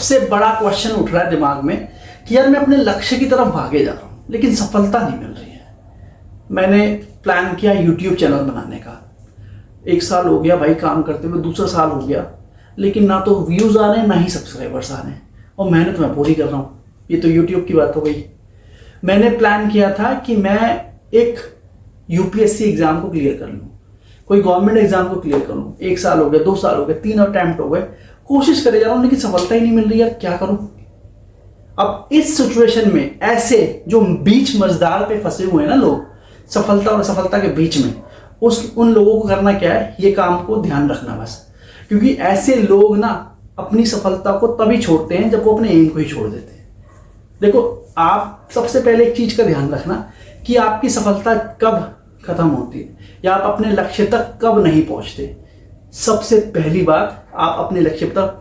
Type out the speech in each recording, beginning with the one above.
सबसे बड़ा क्वेश्चन उठ रहा है दिमाग में कि यार मैं अपने लक्ष्य की तरफ भागे जा रहा हूँ लेकिन सफलता नहीं मिल रही है। मैंने प्लान किया यूट्यूब चैनल बनाने का, 1 साल हो गया भाई काम करते हुए, दूसरा साल हो गया, लेकिन ना तो व्यूज़ आ रहे हैं ना ही सब्सक्राइबर्स आ रहे हैं, और मेहनत मैं पूरी कर रहा हूँ। ये तो यूट्यूब की बात हो गई। मैंने प्लान किया था कि मैं एक यूपीएससी एग्जाम को क्लियर कर लूँ, कोई गवर्नमेंट एग्जाम को क्लियर कर लूँ। 1 साल हो गया, 2 साल हो गए, 3 अटेम्प्ट हो गए, कोशिश करे जा रहा हूँ लेकिन सफलता ही नहीं मिल रही। यार क्या करूँ? अब इस सिचुएशन में ऐसे जो बीच मझधार पे फंसे हुए हैं ना लोग, सफलता और असफलता के बीच में, उन लोगों को करना क्या है, ये काम को ध्यान रखना बस। क्योंकि ऐसे लोग ना अपनी सफलता को तभी छोड़ते हैं जब वो अपने एम को ही छोड़ देते हैं। देखो, आप सबसे पहले एक चीज का ध्यान रखना कि आपकी सफलता कब खत्म होती है या आप अपने लक्ष्य तक कब नहीं पहुंचते। सबसे पहली बात, आप अपने लक्ष्य तक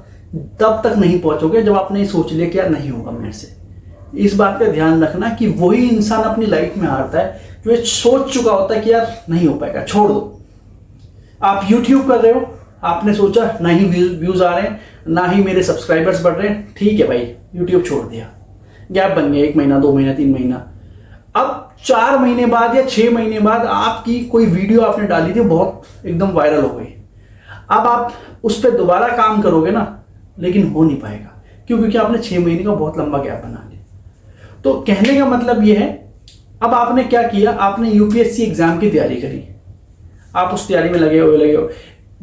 तब तक नहीं पहुंचोगे जब आपने सोच लिया कि यार नहीं होगा मेरे से। इस बात का ध्यान रखना कि वही इंसान अपनी लाइफ में हारता है जो ये सोच चुका होता है कि यार नहीं हो पाएगा, छोड़ दो। आप YouTube कर रहे हो, आपने सोचा ना ही व्यूज आ रहे हैं ना ही मेरे सब्सक्राइबर्स बढ़ रहे हैं, ठीक है भाई, YouTube छोड़ दिया, गैप बन गया 1 महीना, 2 महीना, 3 महीना। अब 4 महीने बाद या 6 महीने बाद आपकी कोई वीडियो आपने डाली थी, बहुत एकदम वायरल हो गई। अब आप उस पर दोबारा काम करोगे ना, लेकिन हो नहीं पाएगा। क्यों? क्योंकि आपने 6 महीने का बहुत लंबा गैप बना लिया। तो कहने का मतलब ये है, अब आपने क्या किया, आपने यूपीएससी एग्जाम की तैयारी करी, आप उस तैयारी में लगे हो।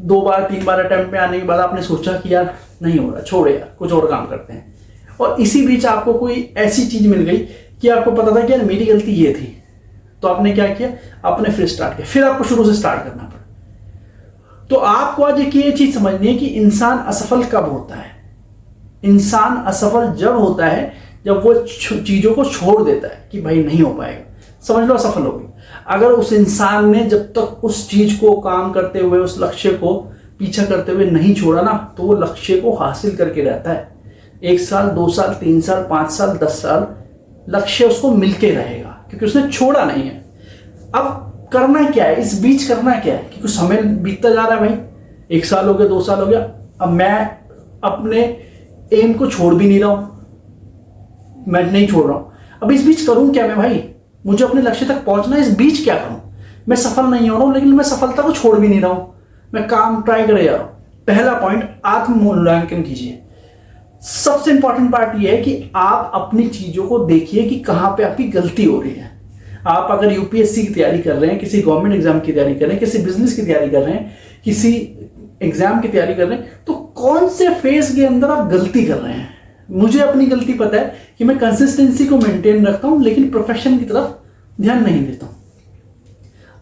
2 बार 3 बार अटेम्प्ट में आने के बाद आपने सोचा कि यार नहीं हो रहा, छोड़ो यार, कुछ और काम करते हैं। और इसी बीच आपको कोई ऐसी चीज मिल गई कि आपको पता था कि यार मेरी गलती ये थी, तो आपने क्या किया, आपने फिर स्टार्ट किया, फिर आपको शुरू से स्टार्ट करना पड़ा। तो आपको आज एक ये चीज समझनी है कि इंसान असफल कब होता है। इंसान असफल जब होता है जब वो चीजों को छोड़ देता है कि भाई नहीं हो पाएगा, समझ लो असफल हो गई। अगर उस इंसान ने जब तक उस चीज को काम करते हुए, उस लक्ष्य को पीछा करते हुए नहीं छोड़ा ना, तो वो लक्ष्य को हासिल करके रहता है। 1 साल, 2 साल, 3 साल, 5 साल, 10 साल लक्ष्य उसको मिलके रहेगा, क्योंकि उसने छोड़ा नहीं है। अब करना क्या है, इस बीच करना क्या है, क्योंकि समय बीतता जा रहा है भाई, 1 साल हो गया, 2 साल हो गया, अब मैं अपने एम को छोड़ भी नहीं रहा हूं, मैं नहीं छोड़ रहा हूं। अब इस बीच करूं क्या मैं भाई, मुझे अपने लक्ष्य तक पहुंचना है, इस बीच क्या करूं? मैं सफल नहीं हो रहा हूं, लेकिन मैं सफलता को छोड़ भी नहीं रहा हूं, मैं काम ट्राई करे जा रहा हूं। पहला पॉइंट, आत्म मूल्यांकन कीजिए। सबसे इंपॉर्टेंट पार्ट यह है कि आप अपनी चीजों को देखिए कि कहां पे आपकी गलती हो रही है। आप अगर यूपीएससी की तैयारी कर रहे हैं, किसी गवर्नमेंट एग्जाम की तैयारी कर रहे हैं, किसी बिजनेस की तैयारी कर रहे हैं, किसी एग्जाम की तैयारी कर रहे हैं, तो कौन से फेज के अंदर आप गलती कर रहे हैं? मुझे अपनी गलती पता है कि मैं कंसिस्टेंसी को मेंटेन रखता हूं, लेकिन प्रोफेशन की तरफ ध्यान नहीं देता हूं।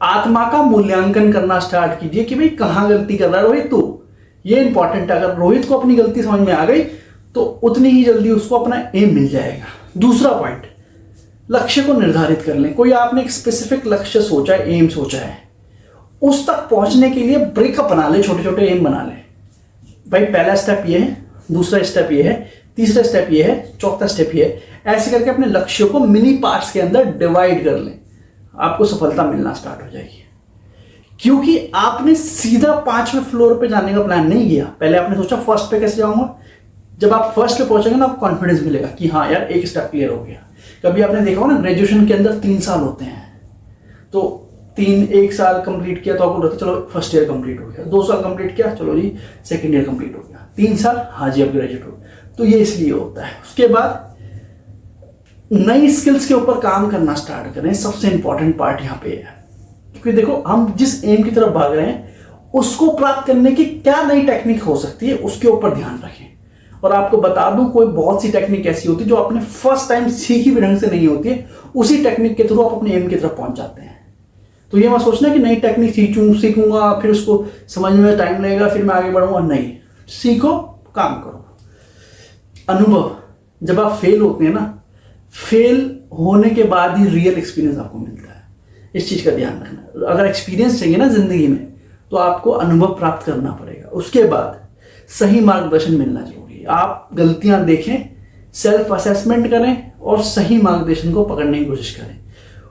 आत्मा का मूल्यांकन करना स्टार्ट कीजिए कि भाई कहां गलती कर रहा है रोहित तू। ये इंपॉर्टेंट है, अगर रोहित को अपनी गलती समझ में आ गई तो उतनी ही जल्दी उसको अपना एम मिल जाएगा। दूसरा पॉइंट, लक्ष्य को निर्धारित कर लें। कोई आपने एक स्पेसिफिक लक्ष्य सोचा है, एम सोचा है, उस तक पहुंचने के लिए ब्रेकअप बना ले, छोटे छोटे एम बना ले। भाई पहला स्टेप ये है, दूसरा स्टेप ये है, तीसरा स्टेप ये है, चौथा स्टेप ये है। ऐसे करके अपने लक्ष्यों को मिनी पार्ट्स के अंदर डिवाइड कर लें, आपको सफलता मिलना स्टार्ट हो जाएगी। क्योंकि आपने सीधा 5वें फ्लोर पे जाने का प्लान नहीं किया, पहले आपने सोचा फर्स्ट पे कैसे जाऊंगा। जब आप फर्स्ट पे पहुंचेंगे ना, आपको कॉन्फिडेंस मिलेगा कि हाँ यार एक स्टेप क्लियर हो गया। कभी आपने देखा हो ना, ग्रेजुएशन के अंदर 3 साल होते हैं, तो 1 साल कंप्लीट किया तो आपको लगता है चलो फर्स्ट ईयर कंप्लीट हो गया, 2 साल कंप्लीट किया, चलो जी सेकंड ईयर कंप्लीट हो गया, 3 साल, हाँ जी अब ग्रेजुएट हो गया। तो ये इसलिए होता है। उसके बाद नई स्किल्स के ऊपर काम करना स्टार्ट करें। सबसे इंपॉर्टेंट पार्ट यहाँ पे है, क्योंकि देखो हम जिस एम की तरफ भाग रहे हैं उसको प्राप्त करने की क्या नई टेक्निक हो सकती है, उसके ऊपर ध्यान रखें। और आपको बता दूं, कोई बहुत सी टेक्निक ऐसी होती है जो आपने फर्स्ट टाइम सीखी भी ढंग से नहीं होती है, उसी टेक्निक के थ्रू आप अपने एम की तरफ पहुंच जाते हैं। तो ये मत सोचना कि नई टेक्निक सीखूंगा फिर उसको समझने में टाइम लगेगा फिर मैं आगे बढ़ूंगा, नहीं, सीखो, काम करो। अनुभव, जब आप फेल होते हैं ना, फेल होने के बाद ही रियल एक्सपीरियंस आपको मिलता है, इस चीज का ध्यान रखना। अगर एक्सपीरियंस चाहिए ना जिंदगी में, तो आपको अनुभव प्राप्त करना पड़ेगा। उसके बाद सही मार्गदर्शन मिलना चाहिए। आप गलतियां देखें, सेल्फ असेसमेंट करें और सही मार्गदर्शन को पकड़ने की कोशिश करें।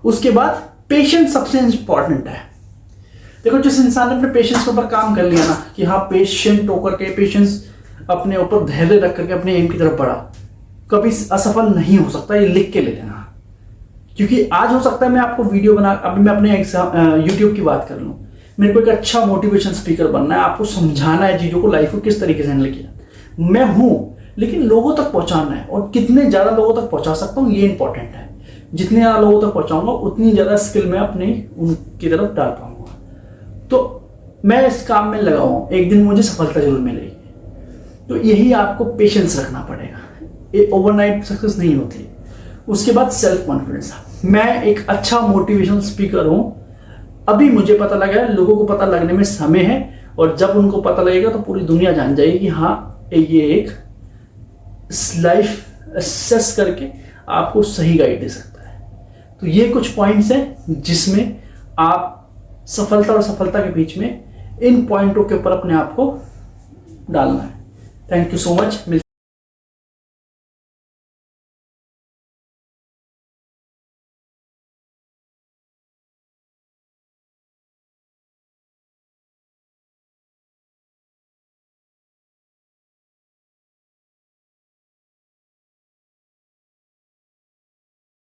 उसके बाद पेशेंस सबसे इंपॉर्टेंट है। देखो, जिस इंसान ने अपने पेशेंस के ऊपर काम कर लिया ना कि हाँ पेशेंट होकर के पेशेंस अपने ऊपर धैर्य रख करके अपने एम की तरफ बढ़ा, कभी असफल नहीं हो सकता, ये लिख के ले लेना। क्योंकि आज हो सकता है मैं आपको वीडियो बना, अभी मैं अपने यूट्यूब की बात कर लूँ, मेरे को एक अच्छा मोटिवेशन स्पीकर बनना है, आपको समझाना है चीज़ों को, लाइफ को किस तरीके से हैंडल किया। मैं हूँ, लेकिन लोगों तक पहुँचाना है, और कितने ज़्यादा लोगों तक पहुँचा सकता हूँ ये इंपॉर्टेंट है। जितने ज़्यादा लोगों तक पहुँचाऊंगा उतनी ज़्यादा स्किल मैं अपनी उनकी तरफ डाल पाऊंगा। तो मैं इस काम में लगा हूँ, एक दिन मुझे सफलता जरूर मिलेगी। तो यही आपको पेशेंस रखना पड़ेगा, ये ओवरनाइट सक्सेस नहीं होती। उसके बाद सेल्फ कॉन्फिडेंस। मैं एक अच्छा मोटिवेशनल स्पीकर हूँ, अभी मुझे पता लगा है, लोगों को पता लगने में समय है, और जब उनको पता लगेगा तो पूरी दुनिया जान जाएगी कि हाँ ये एक लाइफ असेस करके आपको सही गाइड दे सकता है। तो ये कुछ पॉइंट्स हैं जिसमें आप सफलता और सफलता के बीच में इन पॉइंटों के ऊपर अपने आप को डालना है। Thank you so much.